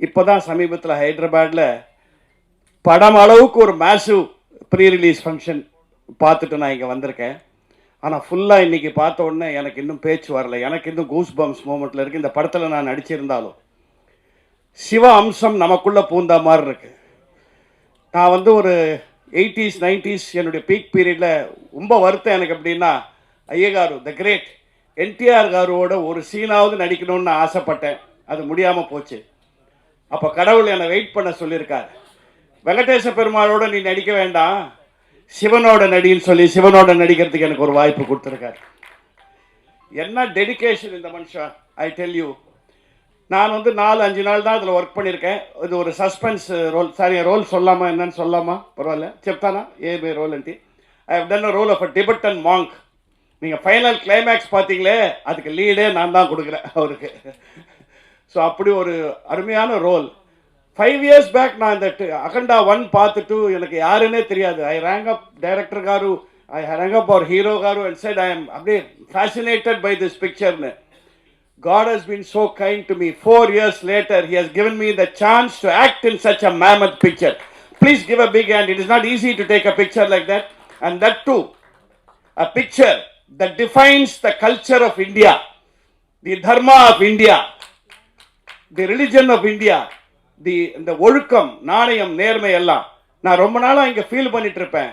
இப்போ தான் சமீபத்தில் ஹைதராபாத்தில் படம் அளவுக்கு ஒரு மேசிவ் ப்ரீ ரிலீஸ் ஃபங்க்ஷன் பார்த்துட்டு நான் இங்கே வந்திருக்கேன். ஆனால் ஃபுல்லாக இன்றைக்கி பார்த்த உடனே எனக்கு இன்னும் பேச்சு வரல. எனக்கு இன்னும் கூஸ் பம்ப்ஸ் மூமெண்ட்டில் இருக்குது. இந்த படத்தில் நான் நடிச்சிருந்தாலும் சிவ அம்சம் நமக்குள்ளே பூந்த மாதிரி இருக்குது. நான் வந்து ஒரு 80s 90s என்னுடைய பீக் பீரியடில் ரொம்ப வருத்தம் எனக்கு. அப்படின்னா ஐயகாரு த கிரேட் என்டிஆர் காரோட ஒரு சீனாவது நடிக்கணும்னு ஆசைப்பட்டேன். அது முடியாமல் போச்சு. அப்போ கடவுள் என்னை வெயிட் பண்ண சொல்லியிருக்காரு. வெங்கடேச பெருமாளோட நீ நடிக்க வேண்டாம், சிவனோட நடின்னு சொல்லி சிவனோட நடிக்கிறதுக்கு எனக்கு ஒரு வாய்ப்பு கொடுத்துருக்காரு. என்ன டெடிக்கேஷன் இந்த மனுஷன்! ஐ டெல் யூ, நான் வந்து 4-5 நாள் தான் அதில் ஒர்க் பண்ணியிருக்கேன். இது ஒரு சஸ்பென்ஸ் ரோல். சாரி, ரோல் சொல்லாமா என்னன்னு சொல்லாமா? பரவாயில்ல, చెప్తానా ఏ ரோல் అంటే I have done a role of a Tibetan monk. நீங்கள் ஃபைனல் கிளைமேக்ஸ் பார்த்தீங்களே, அதுக்கு லீடே நான் தான் கொடுக்குறேன் அவருக்கு. ஸோ அப்படி ஒரு அருமையான ரோல். 5 years பேக் நான் இந்த அகண்டா 1 பார்த்துட்டு எனக்கு யாருன்னே தெரியாது. I rang up director garu, I rang up அவர் hero garu and said I am அப்படியே ஃபேசினேட்டட் பை திஸ் பிக்சர்னு. God has been so kind to me. 4 years later, He has given me the chance to act in such a mammoth picture. Please give a big hand. It is not easy to take a picture like that. And that too, a picture that defines the culture of India, the dharma of India, the religion of India, the ஒழுக்கம், நாணயம், நேர்மை எல்லாம் நான் ரொம்ப நாளாக இங்கே feel பண்ணிட்டு இருப்பேன்.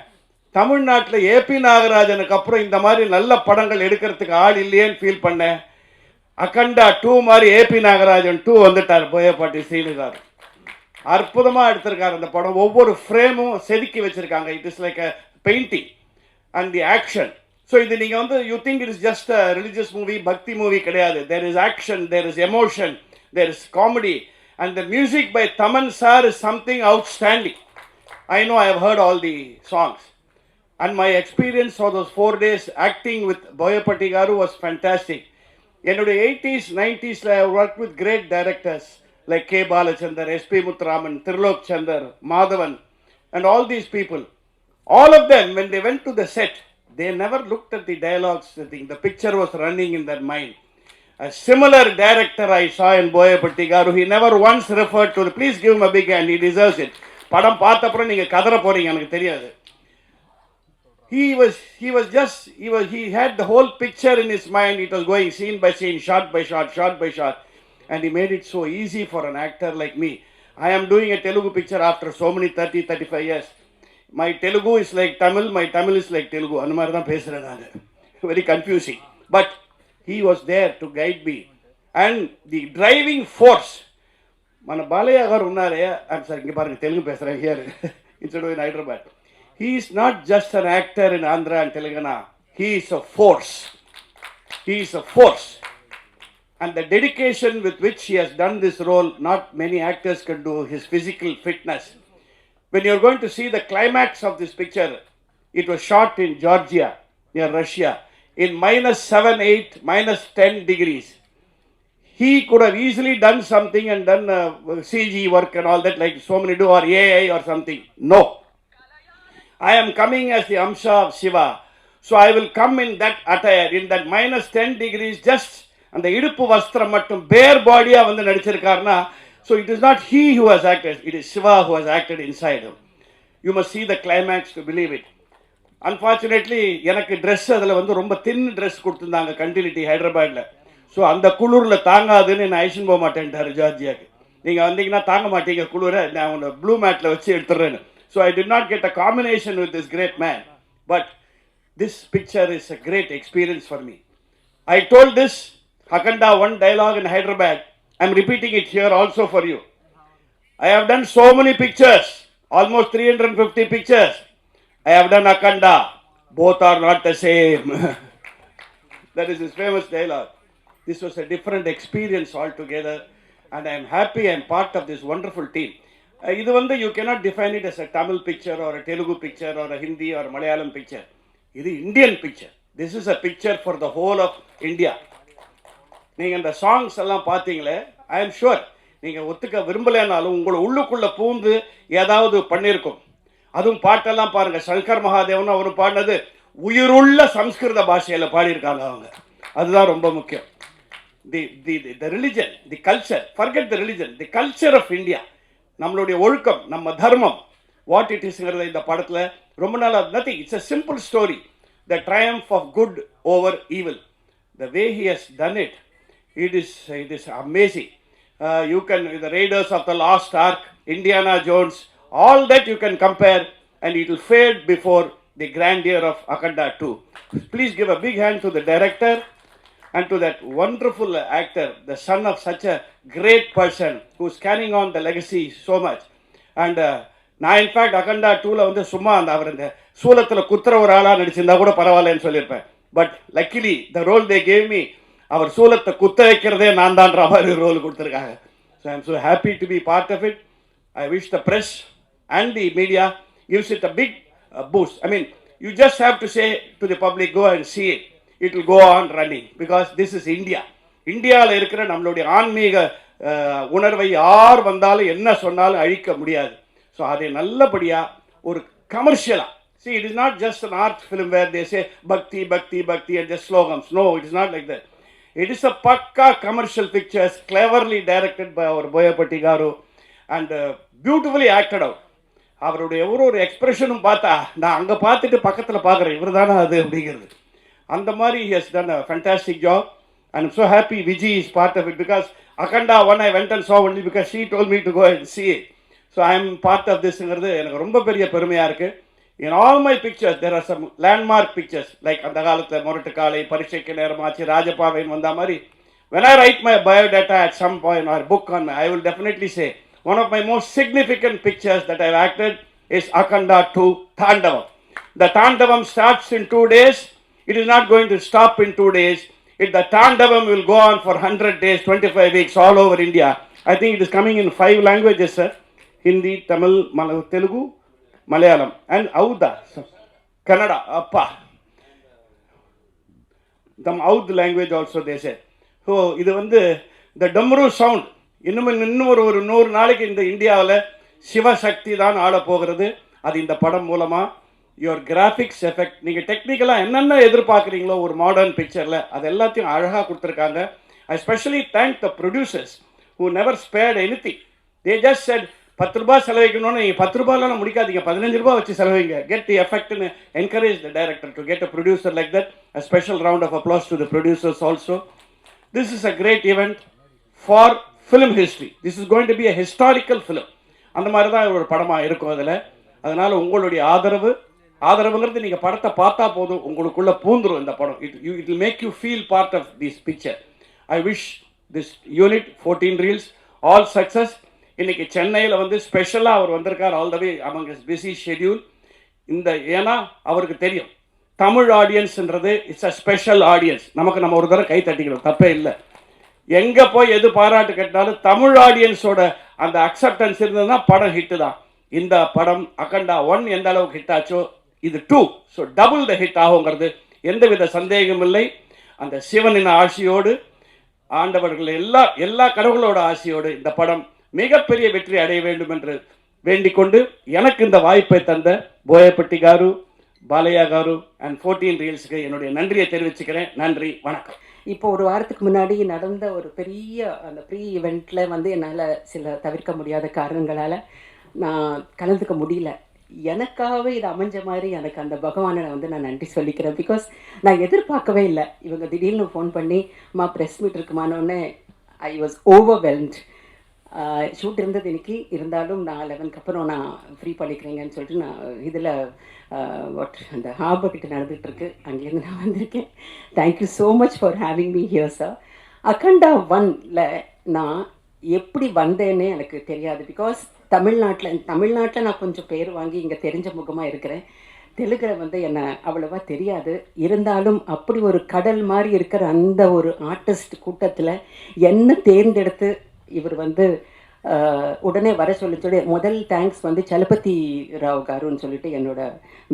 தமிழ்நாட்டில் ஏபி நாகராஜனுக்கு அப்புறம் இந்த மாதிரி நல்ல படங்கள் எடுக்கிறதுக்கு ஆள் இல்லையேன்னு ஃபீல் பண்ணேன். அகண்டா 2 மாதிரி ஏபி நாகராஜன் 2 வந்துட்டார். போயப்பாட்டி சீனுகார் அற்புதமாக எடுத்திருக்காரு அந்த படம். ஒவ்வொரு ஃப்ரேமும் செதுக்கி வச்சிருக்காங்க. It is like a painting and the action. So இது நீங்கள் வந்து you think it is just a religious movie, பக்தி மூவி கிடையாது. There is action, there is emotion, there is comedy, and the music by Thaman sir is something outstanding. I know, I have heard all the songs, and my experience for those 4 days acting with Boyapatti Garu was fantastic. என்னுடைய 80s 90s I worked with great directors like K. Balachandar, S.P. Muthuraman, Trilok Chandar, Madhavan, and all these people. All of them, when they went to the set, they never looked at the dialogues. The picture was running in their mind. A similar director I saw in Boyapatti Garu. He never once referred to, please give him a big hand, he deserves it. படம் பார்த்த அப்புறம் நீங்கள் கதற போறீங்க, எனக்கு தெரியாது. He had the whole picture in his mind. It was going scene by scene, shot by shot, and he made it so easy for an actor like me. I am doing a Telugu picture after so many 35 years. My Telugu is like Tamil, my Tamil is like Telugu. அந்த மாதிரி தான் பேசுகிறேன் நான். Very confusing. But he was there to guide me. And the driving force, మన బాలయ్య గారు ఉన్నారే, sir இங்கே பாருங்கள் தெலுங்கு பேசுகிறேன் here instead of in Hyderabad. He is not just an actor in Andhra and Telangana. He is a force. He is a force. And the dedication with which he has done this role, not many actors can do. His physical fitness. When you are going to see the climax of this picture, it was shot in Georgia, near Russia, in -7, -8, -10 degrees. He could have easily done something and done CG work and all that, like so many do, or AI or something. No. I am coming as the Amsha of Shiva. So I will come in that attire, in that -10 degrees, just and the iduppu vastram mattum bare body வந்து நடிச்சிருக்காருனா. So it is not he who has acted, it is Shiva who has acted inside him. You must see the climax to believe it. Unfortunately, எனக்கு dress அதில் வந்து ரொம்ப தின் dress கொடுத்துருந்தாங்க continuity ஹைதராபாத்தில். So அந்த குளிரில் தாங்காதுன்னு நான் ஐஷன் போக மாட்டேன்ட்டார் ஜார்ஜியாவுக்கு. நீங்கள் வந்தீங்கன்னா தாங்க மாட்டீங்க குளிரை, நான் உங்களை ப்ளூ மேட்டில் வச்சு எடுத்துடுறேன்னு. So I did not get a combination with this great man. But this picture is a great experience for me. I told this Hakanda 1 dialogue in Hyderabad. I am repeating it here also for you. I have done so many pictures, almost 350 pictures. I have done Hakanda. Both are not the same. That is his famous dialogue. This was a different experience altogether. And I am happy I am part of this wonderful team. இது வந்து you cannot define it as a Tamil picture or a Telugu picture or a Hindi or Malayalam picture. இது Indian picture. This is a picture for the whole of India. நீங்கள் இந்த songs எல்லாம் பார்த்தீங்களே, I am sure நீங்கள் ஒத்துக்க விரும்பலைனாலும் உங்களை உள்ளுக்குள்ளே பூந்து ஏதாவது பண்ணியிருக்கும். அதுவும் பாட்டெல்லாம் பாருங்கள், சங்கர் மகாதேவன் அவர் பாடினது உயிருள்ள சம்ஸ்கிருத பாஷையில் பாடியிருக்காங்க அவங்க. அதுதான் ரொம்ப முக்கியம். the religion, the culture, forget the religion, the culture of India, நம்மளுடைய ஒழுக்கம், நம்ம தர்மம், வாட் இட் இஸ்ங்கிறத இந்த படத்தில் ரொம்ப நாளாக nothing. It's a simple story, the triumph of good over evil. The way he has done it, it is amazing. You can, the Raiders of the Lost Ark, Indiana Jones, all that you can compare, and it will fade before the grandeur of Akhanda 2. Please give a big hand to the director and to that wonderful actor, the son of such a great person who's carrying on the legacy so much. And நான் in fact Akhanda 2ல வந்து சும்மா அந்த அவர் இந்த சூலத்தில் குத்துற ஒரு ஆளாக நடிச்சிருந்தா கூட பரவாயில்லன்னு சொல்லியிருப்பேன். But luckily the role they gave me, அவர் சூலத்தை குத்த வைக்கிறதே நான் தான்ற மாதிரி ரோல் கொடுத்துருக்காங்க. So I am so happy to be part of it. I wish the press and the media gives it a big boost. I mean, you just have to say to the public, go and see it. It will go on running because this is India. இந்தியாவில் இருக்கிற நம்மளுடைய ஆன்மீக உணர்வை யார் வந்தாலும் என்ன சொன்னாலும் அழிக்க முடியாது. ஸோ அதை நல்லபடியாக ஒரு கமர்ஷியலாக, see, it is not just an art film where they say bhakti, bhakti, bhakti and just slogans. No, it is not like that. It is a pakka commercial pictures, cleverly directed by our Boyapatti Garu and beautifully acted out. அவருடைய ஒரு எக்ஸ்பிரஷனும் பார்த்தா நான் அங்கே பார்த்துட்டு பக்கத்தில் பார்க்குறேன், இவர் தானே அது அப்படிங்கிறது. அந்த மாதிரி he has done a fantastic job and I'm so happy Vijay is part of it because Akhanda 1 I went and saw only because she told me to go and see it. So I am part of this-ங்கிறது எனக்கு ரொம்ப பெரிய பெருமையாக இருக்குது. In all my pictures there are some landmark pictures like அந்த காலத்தில் முரட்டு காலை, பரீட்சைக்கு நேரமாச்சு, ராஜபாவைன்னு வந்த மாதிரி. When I write my biodata at some point or book on I will definitely say one of my most significant pictures that I have acted is Akhanda 2 Thandavam. The Thandavam starts in 2 days. It is not going to stop in 2 days. The Thandavam will go on for 100 days, 25 weeks all over India. I think it is coming in 5 languages, sir. Hindi, Tamil, Telugu, Malayalam and Audha, Kannada, Appa. The Audha language also they say. So, இது வந்து the Damru sound. இன்னும் ஒரு 100 நாளைக்கு இந்த இந்தியாவில் சிவசக்தி தான் ஆள போகிறது. அது இந்த படம் மூலமாக யுவர் கிராஃபிக்ஸ் எஃபெக்ட், நீங்கள் டெக்னிக்கலாக என்னென்ன எதிர்பார்க்குறீங்களோ ஒரு மாடர்ன் பிக்சரில் அது எல்லாத்தையும் அழகாக கொடுத்துருக்காங்க. I especially thank the producers who never spared anything. They just said 10 ரூபாய் செலவிக்கணும்னு, நீங்கள் 10 ரூபாயெலாம் முடிக்காதீங்க, 15 ரூபாய் வச்சு செலவிங்க, கெட் தி எஃபெக்ட்னு encourage the director to get a producer like that. A special round of applause to the producers also. This is a great event for film history. This is going to be a historical film. அந்த மாதிரி தான் ஒரு படமாக இருக்கும் அதில். அதனால் உங்களுடைய ஆதரவுங்கிறது நீங்கள் படத்தை பார்த்தா போதும், உங்களுக்குள்ளே பூந்துரும் இந்த படம். It will make you feel part of this picture. I wish this unit 14 Reels all success. இன்றைக்கி சென்னையில் வந்து ஸ்பெஷலாக அவர் வந்திருக்கார் all the way among his busy schedule. ஏன்னா அவருக்கு தெரியும் தமிழ் ஆடியன்ஸ்ன்றது இட்ஸ் அ ஸ்பெஷல் ஆடியன்ஸ். நம்ம ஒரு தடவை கை தட்டிக்கணும், தப்பே இல்லை. எங்கே போய் எது பாராட்டு கேட்டாலும் தமிழ் ஆடியன்ஸோட அந்த அக்செப்டன்ஸ் இருந்ததுன்னா படம் ஹிட்டு தான். இந்த படம் அகண்டா 1 எந்த அளவுக்கு ஹிட் ஆச்சோ இது 2 ஸோ டபுள் த ஹிட் ஆகுங்கிறது எந்தவித சந்தேகமும் இல்லை. அந்த சிவனின் ஆசியோடு, ஆண்டவர்கள் எல்லா கடவுளோட ஆசியோடு இந்த படம் மிகப்பெரிய வெற்றி அடைய வேண்டும் என்று வேண்டிக் கொண்டு எனக்கு இந்த வாய்ப்பை தந்த போயப்பட்டி காரு, பாலையா காரு அண்ட் 14 Reelsக்கு என்னுடைய நன்றியை தெரிவிச்சுக்கிறேன். நன்றி, வணக்கம். இப்போ ஒரு வாரத்துக்கு முன்னாடி நடந்த ஒரு பெரிய அந்த ப்ரீ ஈவெண்ட்டில் வந்து என்னால் சில தவிர்க்க முடியாத காரணங்களால் நான் கலந்துக்க முடியல. எனக்காகவே இது அமைஞ்ச மாதிரி எனக்கு அந்த பகவானை வந்து நான் நன்றி சொல்லிக்கிறேன். பிகாஸ் நான் எதிர்பார்க்கவே இல்லை. இவங்க திடீர்னு ஃபோன் பண்ணி ப்ரெஸ் மீட் இருக்குமானோடனே ஐ வாஸ் ஓவர்வெல்ம்ட். ஷூட் இருந்தது இன்னைக்கு, இருந்தாலும் நான் 11க்கு அப்புறம் நான் ஃப்ரீ பண்ணிக்கிறேங்கன்னு சொல்லிட்டு நான் இதில் அந்த ஹார்பர் கிட்ட நடந்துகிட்ருக்கு, அங்கேருந்து நான் வந்திருக்கேன். Thank you so much for having me here sir. Akhanda 1ல் நான் எப்படி வந்தேன்னு எனக்கு தெரியாது. பிகாஸ் தமிழ்நாட்டில் நான் கொஞ்சம் பேர் வாங்கி இங்கே தெரிஞ்ச முகமாக இருக்கிறேன். தெலுங்கில் வந்து என்னை அவ்வளோவா தெரியாது. இருந்தாலும் அப்படி ஒரு கடல் மாதிரி இருக்கிற அந்த ஒரு ஆர்டிஸ்ட் கூட்டத்தில் என்னை தேர்ந்தெடுத்து இவர் வந்து உடனே வர சொல்லி முதல் தேங்க்ஸ் வந்து சலபதி ராவ் காருன்னு சொல்லிட்டு என்னோட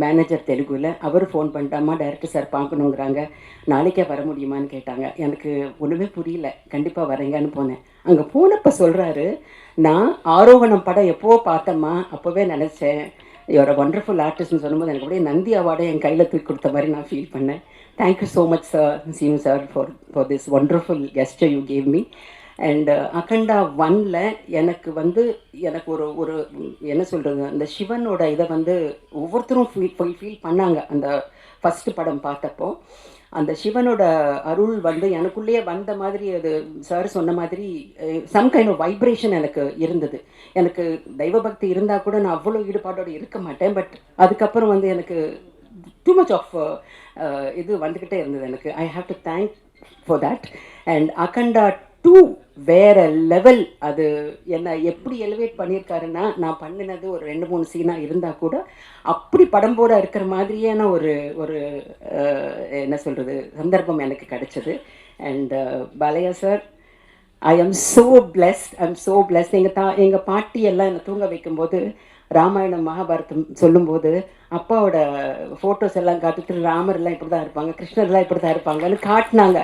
மேனேஜர் தெலுங்குல. அவர் ஃபோன் பண்ணிட்டாமா டைரக்டர் சார் பார்க்கணுங்கிறாங்க, நாளைக்கே வர முடியுமான்னு கேட்டாங்க. எனக்கு ஒன்றுமே புரியல. கண்டிப்பாக வரேங்கன்னு போனேன். அங்கே போனப்போ சொல்கிறாரு, நான் ஆரோகணம் படம் எப்போவோ பார்த்தம்மா, அப்போவே நினச்சேன் யுவர் அ வண்டர்ஃபுல் ஆர்டிஸ்ட்னு சொல்லும்போது எனக்கு அப்படியே நந்தி அவார்டை என் கையில் தூக்கி கொடுத்த மாதிரி நான் ஃபீல் பண்ணேன். Thank you so much sir, Seenu sir, for this wonderful gesture you gave me. And Akhanda 1ல் எனக்கு வந்து எனக்கு ஒரு ஒரு என்ன சொல்கிறது, அந்த சிவனோட இதை வந்து ஒவ்வொருத்தரும் ஃபீல் பண்ணாங்க. அந்த ஃபஸ்ட்டு படம் பார்த்தப்போ அந்த சிவனோட அருள் வந்து எனக்குள்ளேயே வந்த மாதிரி, அது சார் சொன்ன மாதிரி சம் கைண்ட் ஆஃப் வைப்ரேஷன் எனக்கு இருந்தது. எனக்கு தெய்வ பக்தி இருந்தால் கூட நான் அவ்வளோ ஈடுபாடோடு இருக்க மாட்டேன். பட் அதுக்கப்புறம் வந்து எனக்கு டூ மச் ஆஃப் இது வந்துக்கிட்டே இருந்தது எனக்கு. I have to thank for that. And Akhanda 2 வேற லெவல். அது என்ன எப்படி எலிவேட் பண்ணியிருக்காருன்னா, நான் பண்ணினது ஒரு 2-3 சீனாக இருந்தால் கூட அப்படி படம் போட இருக்கிற மாதிரியான ஒரு ஒரு என்ன சொல்கிறது சந்தர்ப்பம் எனக்கு கிடைச்சது. And Balayya sir, I am so blessed. எங்கள் பாட்டி எல்லாம் என்னை தூங்க வைக்கும்போது ராமாயணம் மகாபாரதம் சொல்லும்போது அப்பாவோட ஃபோட்டோஸ் எல்லாம் காட்டுட்டு ராமர்லாம் இப்படி தான் இருப்பாங்க, கிருஷ்ணர்லாம் இப்படி தான் இருப்பாங்கன்னு காட்டினாங்க.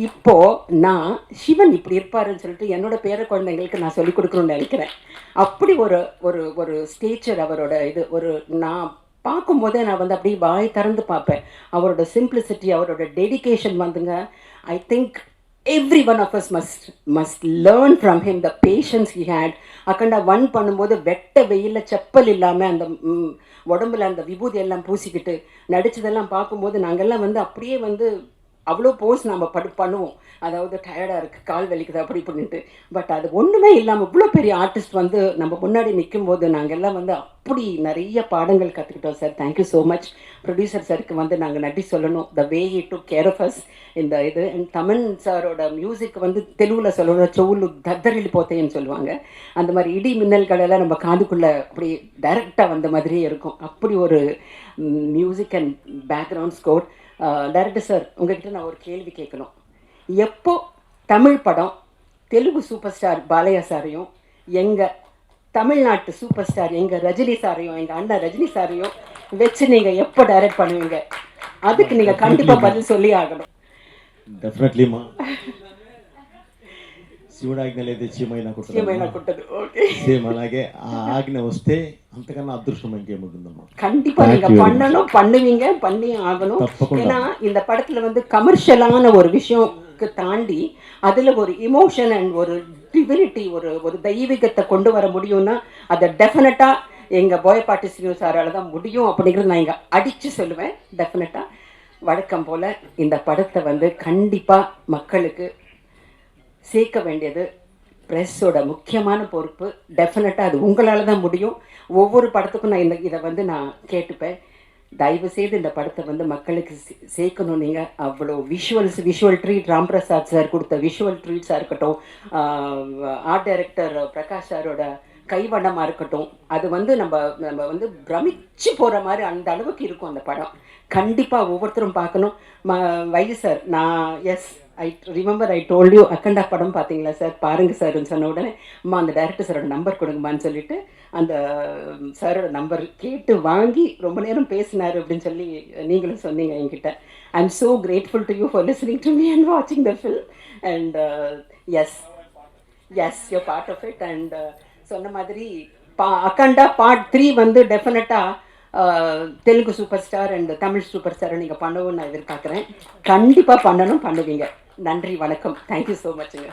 இப்போது நான் சிவன் இப்படி இருப்பாருன்னு சொல்லிட்டு என்னோட பேர குழந்தைங்களுக்கு நான் சொல்லிக் கொடுக்கணும்னு நினைக்கிறேன். அப்படி ஒரு ஒரு ஒரு ஸ்டேச்சர் அவரோட இது. ஒரு நான் பார்க்கும்போதே நான் வந்து அப்படியே வாய் திறந்து பார்ப்பேன். அவரோட சிம்பிளிசிட்டி, அவரோட டெடிகேஷன் வந்துங்க. I think every one of us must learn from him the patience he had. அக்கண்டா 1 பண்ணும்போது வெட்ட வெயிலில் செப்பல் இல்லாமல் அந்த உடம்புல அந்த விபூதி எல்லாம் பூசிக்கிட்டு நடித்ததெல்லாம் பார்க்கும்போது நாங்கள்லாம் வந்து அப்படியே வந்து அவ்வளோ போஸ் நம்ம பண்ணுவோம். அதாவது டயர்டாக இருக்குது, கால் வலிக்குது, அப்படி இப்படின்ட்டு. பட் அது ஒன்றுமே இல்லாமல் இவ்வளோ பெரிய ஆர்டிஸ்ட் வந்து நம்ம முன்னாடி நிற்கும்போது நாங்கள்லாம் வந்து அப்படி நிறைய பாடங்கள் கற்றுக்கிட்டோம் sir. Thank you so much. Producer சாருக்கு வந்து நாங்கள் நன்றி சொல்லணும். The way he took care of us இந்த இது. அண்ட் தமன் சாரோட மியூசிக் வந்து தெலுங்கில் சொல்லணும், செவுலு தத்தரில் போத்தேன்னு சொல்லுவாங்க. அந்த மாதிரி இடி மின்னல்களெல்லாம் நம்ம காதுக்குள்ளே அப்படி டைரெக்டாக வந்த மாதிரியே இருக்கும். அப்படி ஒரு music and background score. Director sir, உங்ககிட்ட நான் ஒரு கேள்வி கேட்கணும். எப்போ தமிழ் படம் தெலுங்கு சூப்பர் ஸ்டார் பாலையா சாரையும், எங்கள் தமிழ்நாட்டு சூப்பர் ஸ்டார் எங்கள் ரஜினி சாரையும், எங்கள் அண்ணன் ரஜினி சாரையும் வச்சு நீங்கள் எப்போ டைரக்ட் பண்ணுவீங்க? அதுக்கு நீங்கள் கண்டிப்பாக பதில் சொல்லி ஆகணும். డెఫినెట్లీమా శివుడు ఆజ్ఞ లేదు చీమైనా కుట్టదు. ఓకే, సేమ్ అలాగే ఆ ఆజ్ఞ వస్తే అంతకన్నా అదృష్టం ఇంకేముంటుందమ్మా. கண்டிப்பா நீங்க பண்ணணும், பண்ணுவீங்க, பண்ணி ஆகணும். ஏன்னா இந்த படத்துல வந்து கமர்ஷியலான ஒரு விஷயம்க்கு தாண்டி அதுல ஒரு இமோஷன் அண்ட் ஒரு டிவினிட்டி, ஒரு ஒரு தெய்வீகத்தை கொண்டு வர முடியும்னா அதை டெஃபினட்டா எங்க போயப்பாட்டி ஸ்ரீ சாரால தான் முடியும் அப்படிங்கிறது நான் இங்க அடிச்சு சொல்லுவேன். டெஃபினட்டா வழக்கம் போல இந்த படத்தை வந்து கண்டிப்பா மக்களுக்கு சேர்க்க வேண்டியது ப்ரெஸ்ஸோட முக்கியமான பொறுப்பு. டெஃபினட்டாக அது உங்களால் தான் முடியும். ஒவ்வொரு படத்துக்கும் நான் இதை வந்து நான் கேட்டுப்பேன். தயவுசெய்து இந்த படத்தை வந்து மக்களுக்கு சேர்க்கணும். நீங்கள் அவ்வளோ விஷுவல் ட்ரீட் ராம்பிரசாத் சார் கொடுத்த விஷுவல் ட்ரீட்ஸாக இருக்கட்டும், ஆர்ட் டைரக்டர் பிரகாஷ் சாரோட கைவண்ணமாக இருக்கட்டும், அது வந்து நம்ம வந்து பிரமிச்சு போகிற மாதிரி அந்த அளவுக்கு இருக்கும் அந்த படம். கண்டிப்பாக ஒவ்வொருத்தரும் பார்க்கணும். வைஜி சார், நான் I remember I told you, Akhanda படம் பார்த்தீங்களா சார், பாருங்கள் சார்ன்னு சொன்ன உடனே அம்மா அந்த டைரக்டர் சாரோட நம்பர் கொடுங்கம்மான்னு சொல்லிட்டு அந்த சாரோட நம்பர் கேட்டு வாங்கி ரொம்ப நேரம் பேசினார் அப்படின்னு சொல்லி நீங்களும் சொன்னீங்க என்கிட்ட. I am so grateful to you for listening to me and வாட்சிங் the film. And yes you part of it. And சொன்ன மாதிரி அக்கண்டா பார்ட் 3 வந்து டெஃபினட்டாக Telugu super star and Tamil super ஸ்டாரை நீங்கள் பண்ணணும்னு நான் எதிர்பார்க்குறேன். கண்டிப்பாக பண்ணணும், பண்ணுவீங்க. நன்றி, வணக்கம். Thank you so மச்சுங்க.